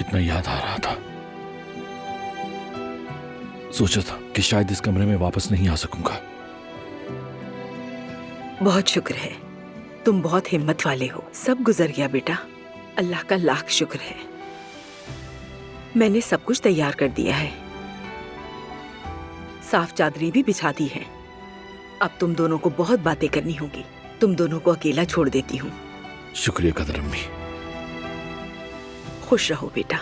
कितना याद आ रहा था। सोचा था कि शायद इस कमरे में वापस नहीं आ सकूंगा। बहुत शुक्र है, तुम बहुत हिम्मत वाले हो। सब गुजर गया बेटा, अल्लाह का लाख शुक्र है। मैंने सब कुछ तैयार कर दिया है, साफ चादरें भी बिछा दी है। अब तुम दोनों को बहुत बातें करनी होगी। तुम दोनों को अकेला छोड़ देती हूँ। शुक्रिया कदर अम्मी। खुश रहो बेटा।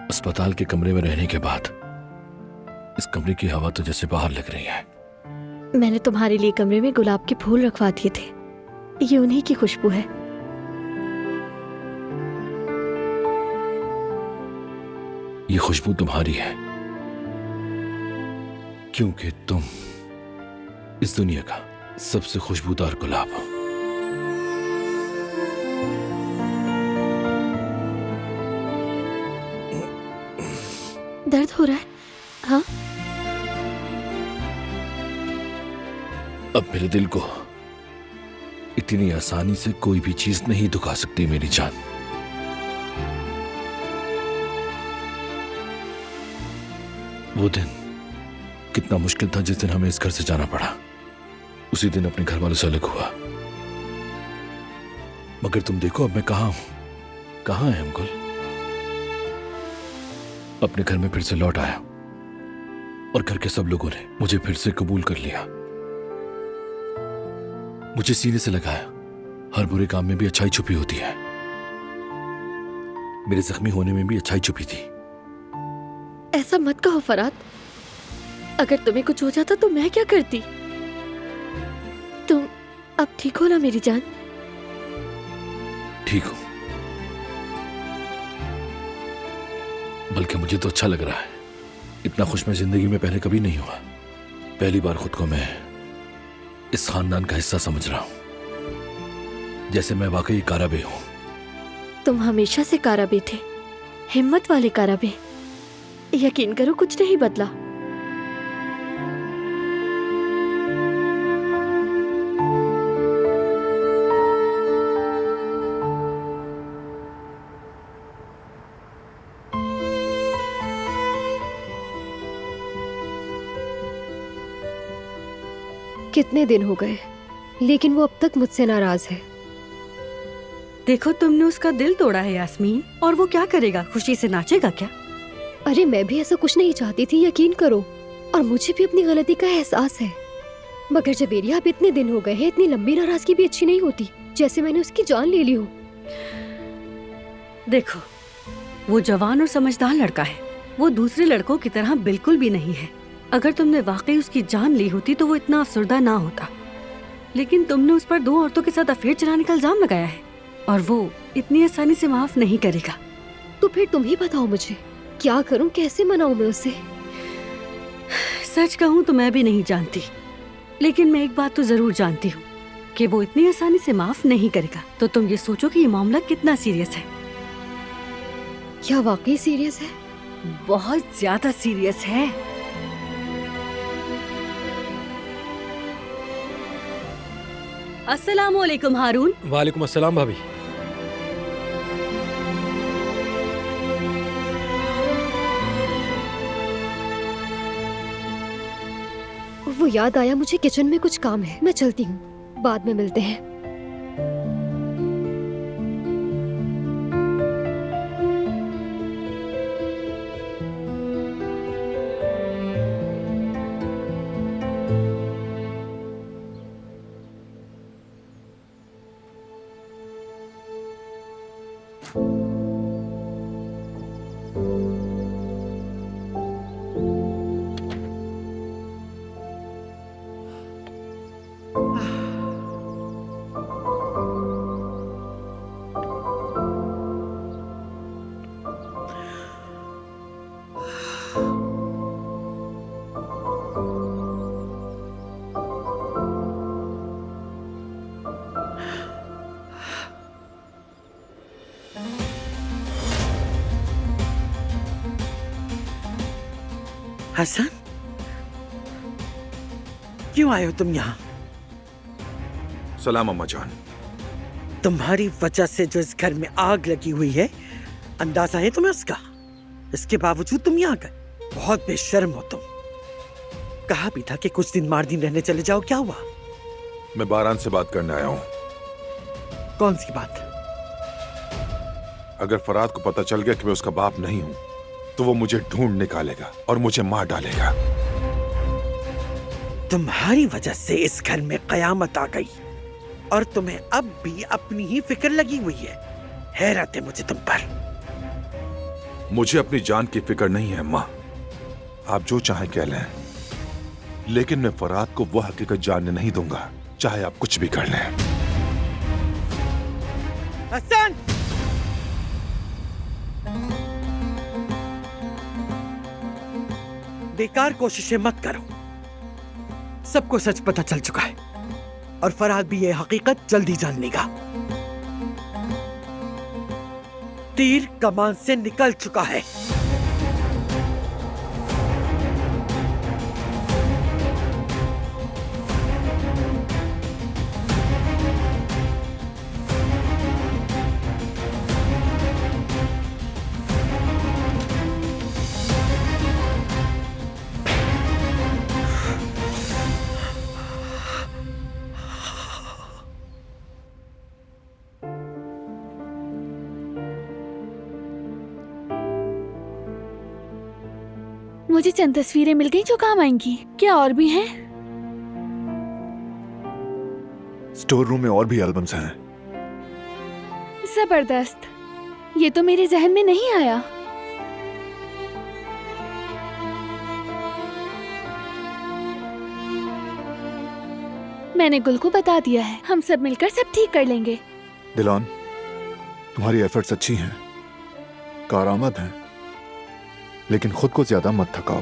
अस्पताल के कमरे में रहने के बाद इस कमरे की हवा तो जैसे बाहर लग रही है। मैंने तुम्हारे लिए कमरे में गुलाब के फूल रखवा दिए थे, ये उन्हीं की खुशबू है। ये खुशबू तुम्हारी है क्योंकि तुम इस दुनिया का सबसे खुशबूदार गुलाब हो। दर्द हो रहा है? हाँ, अब मेरे दिल को इतनी आसानी से कोई भी चीज नहीं दुखा सकती मेरी जान। वो दिन कितना मुश्किल था जिस दिन हमें इस घर से जाना पड़ा। उसी दिन अपने घर वालों से अलग हुआ। मगर तुम देखो अब मैं कहां हूं। कहां है अंकुल? अपने घर में फिर से लौट आया और घर के सब लोगों ने मुझे फिर से कबूल कर लिया। मुझे सीने से लगाया। हर बुरे काम में भी अच्छाई छुपी होती है। मेरे जख्मी होने में भी अच्छाई छुपी थी। ऐसा मत कहो फराद। अगर तुम्हें कुछ हो जाता तो मैं क्या करती? तुम अब ठीक हो ना मेरी जान? ठीक हूं, बल्कि मुझे तो अच्छा लग रहा है। इतना खुश मैं जिंदगी में पहले कभी नहीं हुआ। पहली बार खुद को मैं इस खानदान का हिस्सा समझ रहा हूं, जैसे मैं वाकई काराबे हूं। तुम हमेशा से काराबे थे, हिम्मत वाले काराबे। यकीन करो कुछ नहीं बदला। कितने दिन हो गए, लेकिन वो अब तक मुझसे नाराज है। देखो तुमने उसका दिल तोड़ा है यास्मीन, और वो क्या करेगा? खुशी से नाचेगा क्या? अरे मैं भी ऐसा कुछ नहीं चाहती थी, यकीन करो। और मुझे भी अपनी गलती का एहसास है। मगर जवेरिया अब इतने दिन हो गए हैं, इतनी लंबी नाराजगी भी अच्छी नहीं होती, जैसे मैंने उसकी जान ले ली हो। देखो, वो जवान और समझदार लड़का है। वो दूसरे लड़कों की तरह बिल्कुल भी नहीं है। अगर तुमने वाकई उसकी जान ली होती तो वो इतना अफसरदा ना होता। लेकिन तुमने उस पर 2 औरतों के साथ अफेयर चलाने का इल्जाम लगाया है, और वो इतनी आसानी से माफ नहीं करेगा। तो फिर तुम ही बताओ मुझे, क्या करूं, कैसे मनाऊं मैं उसे? सच कहूँ तो मैं भी नहीं जानती, लेकिन मैं एक बात तो जरूर जानती हूँ कि वो इतनी आसानी से माफ नहीं करेगा। तो तुम ये सोचो कि ये मामला कितना सीरियस है। क्या वाकई सीरियस है? बहुत ज्यादा सीरियस है। अस्सलामुअलैकुम हारून। वालेकुम अस्सलाम भाभी। वो याद आया, मुझे किचन में कुछ काम है, मैं चलती हूँ, बाद में मिलते हैं। हसन, क्यों आए हो तुम यहाँ? सलाम अम्मा जान। तुम्हारी वजह से जो इस घर में आग लगी हुई है, अंदाजा है तुम्हें उसका? इसके बावजूद तुम यहाँ गए। बहुत बेशर्म हो तुम। कहा भी था कि कुछ दिन मारदीन रहने चले जाओ, क्या हुआ? मैं बारान से बात करने आया हूँ। कौन सी बात? अगर फराद को पता चल गया कि मैं उसका बाप नहीं हूँ तो वो मुझे ढूंढ निकालेगा और मुझे मार डालेगा। तुम्हारी वजह से इस घर में कयामत आ गई और तुम्हें अब भी अपनी ही फिक्र लगी हुई है। हैरत है मुझे तुम पर। मुझे अपनी जान की फिक्र नहीं है माँ, आप जो चाहे कह लें, लेकिन मैं फराद को वह हकीकत जानने नहीं दूंगा, चाहे आप कुछ भी कर लें। हसन! बेकार कोशिशें मत करो। सबको सच पता चल चुका है और फराद भी यह हकीकत जल्दी जान लेगा। तीर कमान से निकल चुका है। मुझे चंद तस्वीरें मिल गई जो काम आएंगी। क्या और भी हैं? स्टोर रूम में और भी एल्बम्स हैं। जबरदस्त, ये तो मेरे जहन में नहीं आया। मैंने गुल को बता दिया है, हम सब मिलकर सब ठीक कर लेंगे। दिलान, तुम्हारी एफर्ट्स अच्छी हैं, कारआमद हैं, लेकिन खुद को ज्यादा मत थकाओ,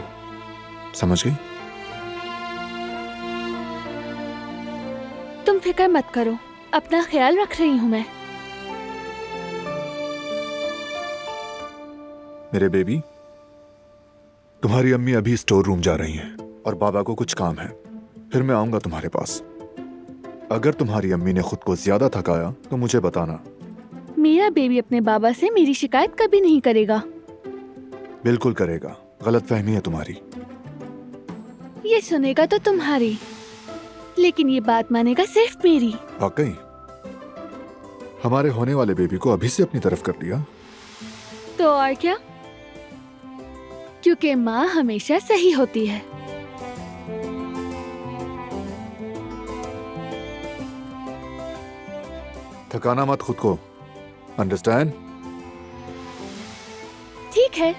समझ गई? तुम फिक्र मत करो, अपना ख्याल रख रही हूँ मैं। मेरे बेबी, तुम्हारी अम्मी अभी स्टोर रूम जा रही हैं और बाबा को कुछ काम है, फिर मैं आऊंगा तुम्हारे पास। अगर तुम्हारी अम्मी ने खुद को ज्यादा थकाया तो मुझे बताना। मेरा बेबी अपने बाबा से मेरी शिकायत कभी नहीं करेगा। बिल्कुल करेगा, गलतफहमी है तुम्हारी। ये सुनेगा तो तुम्हारी, लेकिन ये बात मानेगा सिर्फ मेरी। वाकई हमारे होने वाले बेबी को अभी से अपनी तरफ कर दिया। तो और क्या, क्योंकि माँ हमेशा सही होती है। थकाना मत खुद को, अंडरस्टैंड? ठीक है।